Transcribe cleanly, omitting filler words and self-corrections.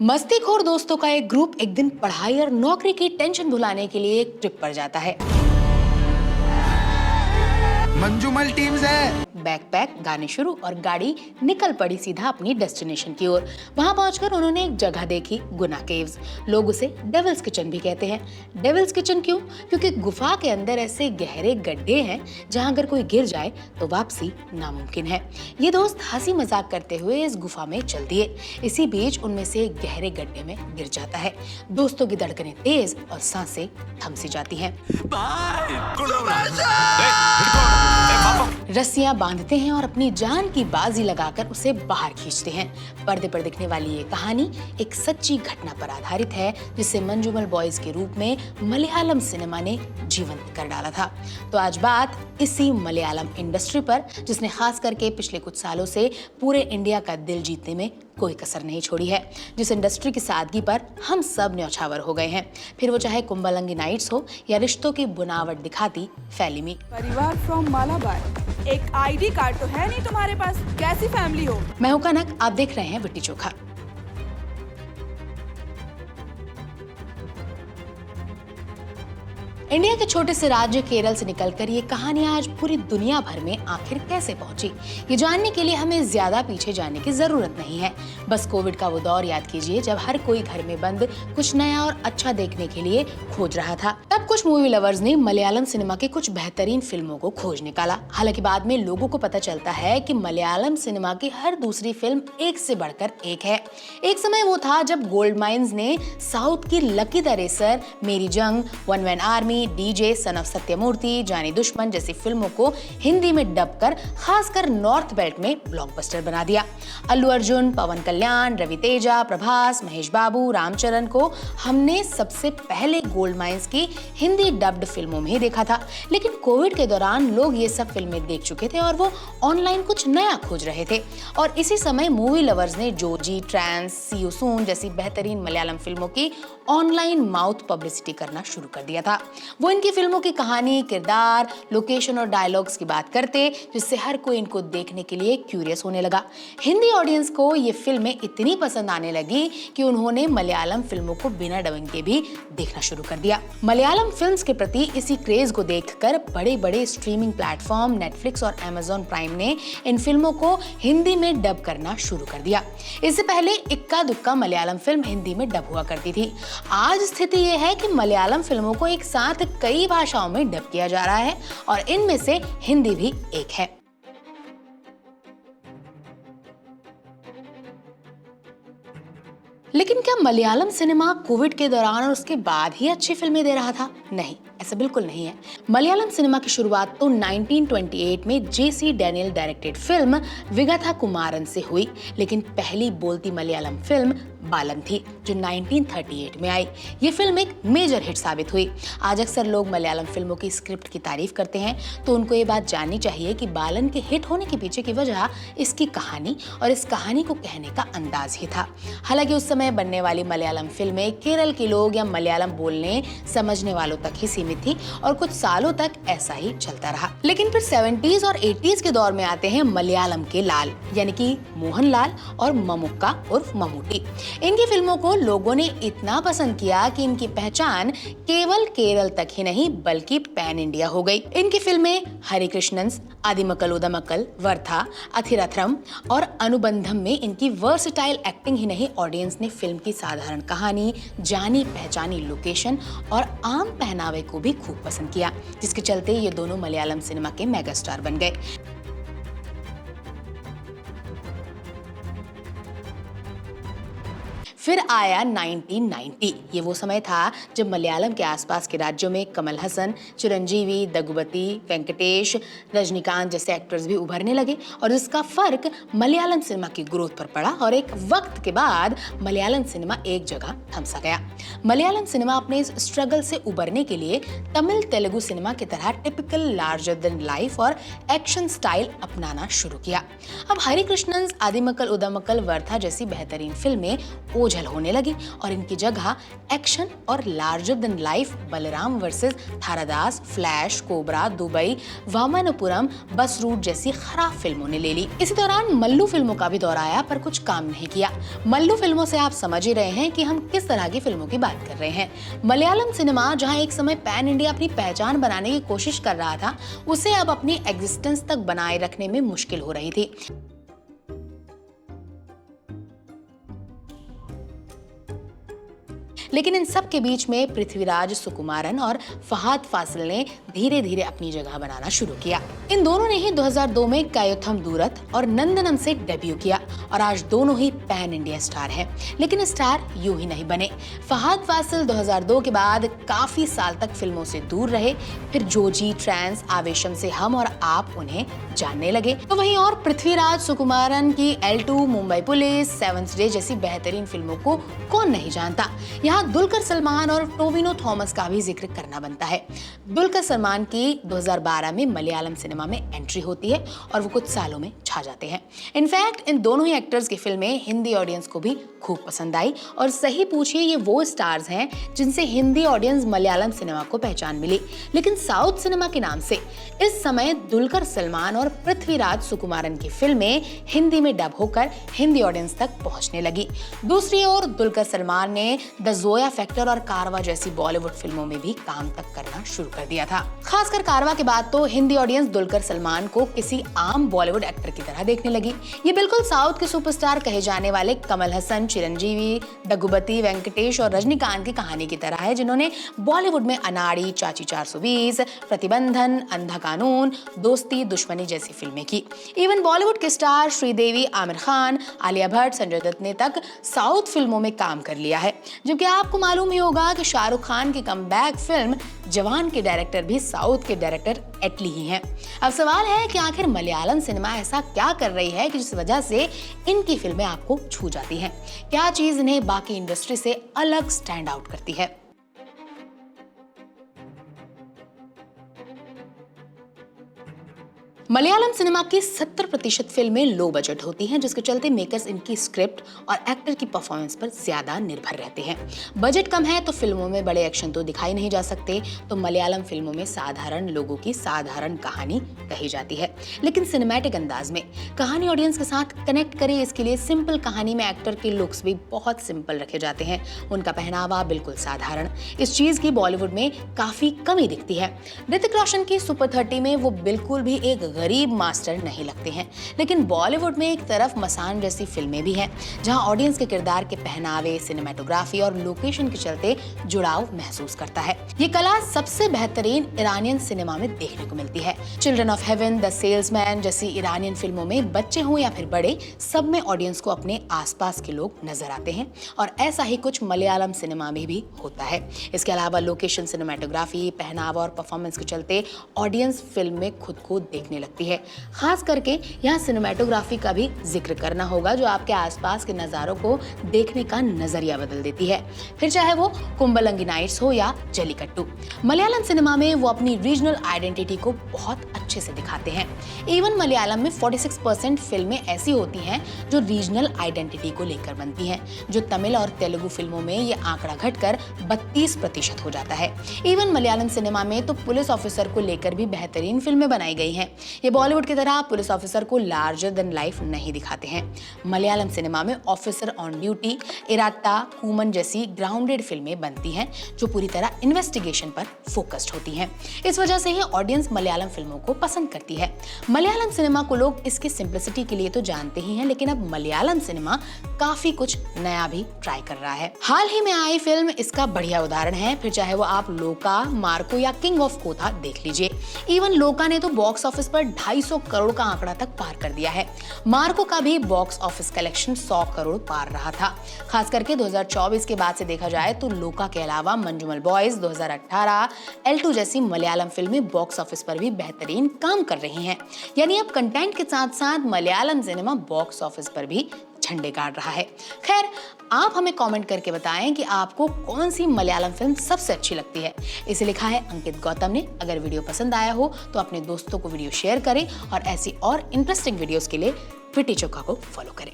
मस्तीखोर दोस्तों का एक ग्रुप एक दिन पढ़ाई और नौकरी की टेंशन भुलाने के लिए एक ट्रिप पर जाता है। मंजूमल टीम्स है। बैकपैक, गाने शुरू और गाड़ी निकल पड़ी सीधा अपनी डेस्टिनेशन की ओर। वहां पहुंचकर उन्होंने एक जगह देखी, गुना केव्स। लोग उसे डेविल्स किचन भी कहते हैं। डेविल्स किचन क्यों? क्योंकि गुफा के अंदर ऐसे गहरे गड्ढे हैं जहां अगर कोई गिर जाए तो वापसी नामुमकिन है। ये दोस्त हंसी मजाक करते हुए इस गुफा में चल दिए। इसी बीच उनमें से एक गहरे गड्ढे में गिर जाता है। दोस्तों की धड़कनें तेज और सांसें थम सी जाती हैं। रस्सियां बांधते हैं और अपनी जान की बाजी लगाकर उसे बाहर खींचते हैं। पर्दे पर दिखने वाली ये कहानी एक सच्ची घटना पर आधारित है, जिसे मंजूमल बॉयज के रूप में मलयालम सिनेमा ने जीवंत कर डाला था। तो आज बात इसी मलयालम इंडस्ट्री पर, जिसने खास करके पिछले कुछ सालों से पूरे इंडिया का दिल जीतने में कोई कसर नहीं छोड़ी है, जिस इंडस्ट्री की सादगी पर हम सब न्यौछावर हो गए हैं, फिर वो चाहे कुंभलंगी नाइट्स हो या रिश्तों की बुनावट दिखाती फैलिमी। परिवार फ्रॉम मालाबार। एक आईडी कार्ड तो है नहीं तुम्हारे पास, कैसी फैमिली हो? मैं हूं कनक, आप देख रहे हैं विट्टी चोखा। इंडिया के छोटे से राज्य केरल से निकलकर ये कहानी आज पूरी दुनिया भर में आखिर कैसे पहुंची, ये जानने के लिए हमें ज्यादा पीछे जाने की जरूरत नहीं है। बस कोविड का वो दौर याद कीजिए जब हर कोई घर में बंद कुछ नया और अच्छा देखने के लिए खोज रहा था। तब कुछ मूवी लवर्स ने मलयालम सिनेमा के कुछ बेहतरीन फिल्मों को खोज निकाला। हालांकि बाद में लोगों को पता चलता है कि मलयालम सिनेमा की हर दूसरी फिल्म एक से बढ़कर एक है। एक समय वो था जब गोल्ड माइंस ने साउथ की लकी द रेसर, मेरी जंग, one man army, DJ, son of Sathyamurthy, जानी दुश्मन जैसी फिल्मों को हिंदी में डब कर खासकर नॉर्थ बेल्ट में ब्लॉकबस्टर बना दिया। अल्लू अर्जुन, पवन कल्याण, रवि तेजा, प्रभास, महेश बाबू, रामचरण को हमने सबसे पहले गोल्ड माइंस की हिंदी डब्ड फिल्मों में ही देखा था। लेकिन कोविड के दौरान लोग ये सब फिल्में देख चुके थे और वो ऑनलाइन कुछ नया खोज रहे थे। और इसी समय मूवी लवर्स ने जोजी, ट्रांस, सी यू सून जैसी बेहतरीन मलयालम फिल्मों की ऑनलाइन माउथ पब्लिसिटी करना शुरू कर दिया था। वो इनकी फिल्मों की कहानी, किरदार, लोकेशन और डायलॉग्स की बात करते, जिससे हर कोई इनको देखने के लिए क्यूरियस होने लगा। हिंदी ऑडियंस को ये फिल्में इतनी पसंद आने लगी कि उन्होंने मलयालम फिल्मों को बिना डबिंग के भी देखना शुरू कर दिया। मलयालम फिल्म्स के प्रति इसी क्रेज को देखकर बड़े-बड़े स्ट्रीमिंग प्लेटफॉर्म नेटफ्लिक्स और अमेज़न प्राइम ने इन फिल्मों को हिंदी में डब करना शुरू कर दिया। इससे पहले इक्का दुक्का मलयालम फिल्म हिंदी में डब हुआ करती थी। आज स्थिति यह है कि मलयालम फिल्मों को एक साथ कई भाषाओं में डब किया जा रहा है और इनमें से हिंदी भी एक है। लेकिन क्या मलयालम सिनेमा कोविड के दौरान और उसके बाद ही अच्छी फिल्में दे रहा था? नहीं, ऐसा बिल्कुल नहीं है। मलयालम सिनेमा की शुरुआत तो 1928 में जेसी डैनियल डायरेक्टेड फिल्म विगाथा कुमारन से हुई, लेकिन पहली बोलती मलयालम फिल्म बालन थी, जो 1938 में आई। ये फिल्म एक मेजर हिट साबित हुई। आज अक्सर लोग मलयालम फिल्मों की स्क्रिप्ट की तारीफ करते हैं, तो उनको ये बात जाननी चाहिए कि बालन के हिट होने के पीछे की वजह इसकी कहानी और इस कहानी को कहने का अंदाज ही था। हालांकि उस समय बनने वाली मलयालम फिल्में केरल के लोग या मलयालम बोलने समझने वालों तक ही सीमित थी और कुछ सालों तक ऐसा ही चलता रहा। लेकिन फिर 70s और 80s के दौर में आते हैं मलयालम के लाल, यानी कि मोहनलाल और ममुक्का उर्फ ममूटी। इनकी फिल्मों को लोगों ने इतना पसंद किया कि इनकी पहचान केवल केरल तक ही नहीं बल्कि पैन इंडिया हो गई। इनकी फिल्में हरे कृष्णन्स, आदिमक्कल उदमक्कल, वर्था, अथिरथरम और अनुबंधम में इनकी वर्सटाइल एक्टिंग ही नहीं, ऑडियंस ने फिल्म की साधारण कहानी, जानी पहचानी लोकेशन और आम पहनावे को भी खूब पसंद किया, जिसके चलते ये दोनों मलयालम सिनेमा के मेगास्टार बन गए। फिर आया 1990। ये वो समय था जब मलयालम के आसपास के राज्यों में कमल हसन, चिरंजीवी, दगुपति, वेंकटेश, रजनीकांत जैसे एक्टर्स भी उभरने लगे और इसका फर्क मलयालम सिनेमा की ग्रोथ पर पड़ा और एक वक्त के बाद मलयालम सिनेमा एक जगह थम सा गया। मलयालम सिनेमा अपने इस स्ट्रगल से उबरने के लिए तमिल तेलुगु सिनेमा की तरह टिपिकल लार्जर देन लाइफ और एक्शन स्टाइल अपनाना शुरू किया। अब हरे कृष्णन्स, आदिमक्कल उदमक्कल, वर्था जैसी बेहतरीन फिल्में बोझल होने लगे और इनकी जगह एक्शन और larger than life Balram versus Tharadas, flash, cobra, Dubai, Vamanapuram, bus route जैसी खराब फिल्मों ने ले ली। इसी दौरान मल्लू फिल्मों का भी दौर आया पर कुछ काम नहीं किया। मल्लू फिल्मों से आप समझ ही रहे हैं कि हम किस तरह की फिल्मों की बात कर रहे हैं। मलयालम सिनेमा जहां एक समय पैन इंडिया अपनी पहचान बनाने की कोशिश कर रहा था, उसे अब अपनी एग्जिस्टेंस तक बनाए रखने में मुश्किल हो रही थी। लेकिन इन सब के बीच में पृथ्वीराज सुकुमारन और फहाद फासिल ने धीरे धीरे अपनी जगह बनाना शुरू किया। इन दोनों ने ही 2002 में कायोथम दूरथ और नंदनम से डेब्यू किया और आज दोनों ही पैन इंडिया स्टार हैं। लेकिन स्टार यूं ही नहीं बने। फहाद फासिल 2002 के बाद काफी साल तक फिल्मों से दूर रहे, फिर जोजी, ट्रांस, आवेशम से हम और आप उन्हें जानने लगे। तो वहीं और पृथ्वीराज सुकुमारन की L2, Mumbai police, seventh day जैसी बेहतरीन फिल्मों को कौन नहीं जानता। यहाँ दुलकर सलमान और टोविनो थॉमस का भी जिक्र करना बनता है। दुलकर सलमान की 2012 में मलयालम सिनेमा में एंट्री होती है और वो कुछ सालों में छा जाते हैं। इनफैक्ट इन दोनों ही एक्टर्स की फिल्में हिंदी ऑडियंस को भी खूब पसंद आई और सही पूछिए ये वो स्टार्स हैं जिनसे हिंदी ऑडियंस मलयालम सिनेमा को पहचान मिली। लेकिन साउथ सिनेमा के नाम से इस समय दुलकर सलमान और पृथ्वीराज सुकुमारन की फिल्में हिंदी में डब होकर हिंदी ऑडियंस तक पहुंचने लगी। दूसरी ओर दुलकर सलमान ने द जोया फैक्टर और कारवा जैसी बॉलीवुड फिल्मों में भी काम तक करना शुरू कर दिया था। खासकर कारवा के बाद तो हिंदी ऑडियंस दुलकर सलमान को किसी आम बॉलीवुड एक्टर की तरह देखने लगी। ये बिल्कुल साउथ के सुपरस्टार कहे जाने वाले कमल हसन, चिरंजीवी, दग्गुबती, वेंकटेश और रजनीकांत की कहानी की तरह है, जिन्होंने बॉलीवुड में अनाड़ी, चाची 420, प्रतिबंधन, अंधा कानून, दोस्ती, दुश्मनी जैसी फिल्में की। इवन बॉलीवुड के स्टार श्रीदेवी, आमिर खान, आलिया भट्ट, संजय दत्त ने तक साउथ फिल्मों में काम कर लिया है। जबकि आपको मालूम ही होगा कि शाहरुख खान की कमबैक फिल्म जवान के डायरेक्टर भी साउथ के डायरेक्टर एटली ही हैं। अब सवाल है कि आखिर मलयालम सिनेमा ऐसा क्या कर रही है कि जिस वजह से इनकी फिल्में आपको छू जाती हैं? क्या चीज इन्हें बाकी इंडस्ट्री से अलग स्टैंड आउट करती है? मलयालम सिनेमा की 70% फिल्में लो बजट होती हैं, जिसके चलते मेकर्स इनकी स्क्रिप्ट और एक्टर की परफॉर्मेंस पर ज्यादा निर्भर रहते हैं। बजट कम है तो फिल्मों में बड़े एक्शन तो दिखाई नहीं जा सकते, तो मलयालम फिल्मों में साधारण लोगों की साधारण कहानी कही जाती है। लेकिन सिनेमैटिक अंदाज में कहानी ऑडियंस के साथ कनेक्ट करे, इसके लिए सिंपल कहानी में एक्टर के लुक्स भी बहुत सिंपल रखे जाते हैं, उनका पहनावा बिल्कुल साधारण। इस चीज की बॉलीवुड में काफी कमी दिखती है। ऋतिक रोशन की सुपर 30 में वो बिल्कुल भी एक गरीब मास्टर नहीं लगते हैं। लेकिन बॉलीवुड में एक तरफ मसान जैसी फिल्में भी हैं, जहां ऑडियंस के किरदार के पहनावे, सिनेमेटोग्राफी और लोकेशन के चलते जुड़ाव महसूस करता है। ये कला सबसे बेहतरीन ईरानियन सिनेमा में देखने को मिलती है। Children of haven, the salesman जैसी ईरानियन फिल्मों में बच्चे हों या फिर बड़े, सब में ऑडियंस को अपने आसपास के लोग नजर आते हैं और ऐसा ही कुछ मलयालम सिनेमा में भी होता है। इसके अलावा लोकेशन, सिनेमेटोग्राफी, पहनावा और परफॉर्मेंस के चलते ऑडियंस फिल्म में खुद को देखने लगती है। खास करके यहाँ सिनेमेटोग्राफी का भी जिक्र करना होगा, जो आपके आसपास के नजारों को देखने का नजरिया बदल देती है। फिर चाहे वो कुंबलंगी नाइट्स हो या जल्लीकट्टू, मलयालम सिनेमा में वो अपनी रीजनल आइडेंटिटी को बहुत अच्छे से दिखाते हैं। इवन मलयालम में 46% फिल्में ऐसी होती हैं जो रीजनल आइडेंटिटी को लेकर बनती हैं, जो तमिल और तेलुगु फिल्मों में ये आंकड़ा घटकर 32% हो जाता है। इवन मलयालम सिनेमा में तो पुलिस ऑफिसर को लेकर भी बेहतरीन फिल्में बनाई गई हैं। ये बॉलीवुड की तरह पुलिस ऑफिसर को लार्जर देन लाइफ नहीं दिखाते हैं। मलयालम सिनेमा में ऑफिसर ऑन ड्यूटी, इराट्टा, कूमन जैसी ग्राउंडेड फिल्में बनती हैं, जो पूरी तरह इन्वेस्टिगेशन पर फोकस्ड होती हैं। इस वजह से ही ऑडियंस मलयालम फिल्मों को पसंद करती है। मलयालम सिनेमा को लोग इसकी सिंप्लिसिटी के लिए तो जानते ही हैं, लेकिन अब मलयालम सिनेमा काफी कुछ नया भी ट्राई कर रहा है। हाल ही में आई फिल्म इसका बढ़िया उदाहरण है। फिर चाहे वो आप लोका, मार्को या किंग ऑफ कोथा देख लीजिए। इवन लोका ने तो बॉक्स ऑफिस पर 250 करोड़ का आंकड़ा तक पार कर दिया है। मार्को का भी बॉक्स ऑफिस कलेक्शन 100 करोड़ पार रहा था। खास करके 2024 के बाद से देखा जाए तो लोका के अलावा मंजूमल बॉयज, 2018, L2 जैसी मलयालम फिल्में बॉक्स ऑफिस पर भी बेहतरीन काम कर रही हैं। यानी अब कंटेंट के साथ साथ मलयालम सिनेमा बॉक्स ऑफिस पर भी झंडे गाड़ रहा है। खैर, आप हमें कमेंट करके बताएं कि आपको कौन सी मलयालम फिल्म सबसे अच्छी लगती है। इसे लिखा है अंकित गौतम ने। अगर वीडियो पसंद आया हो तो अपने दोस्तों को वीडियो शेयर करें और ऐसी और इंटरेस्टिंग वीडियोस के लिए विटी चोखा को फॉलो करें।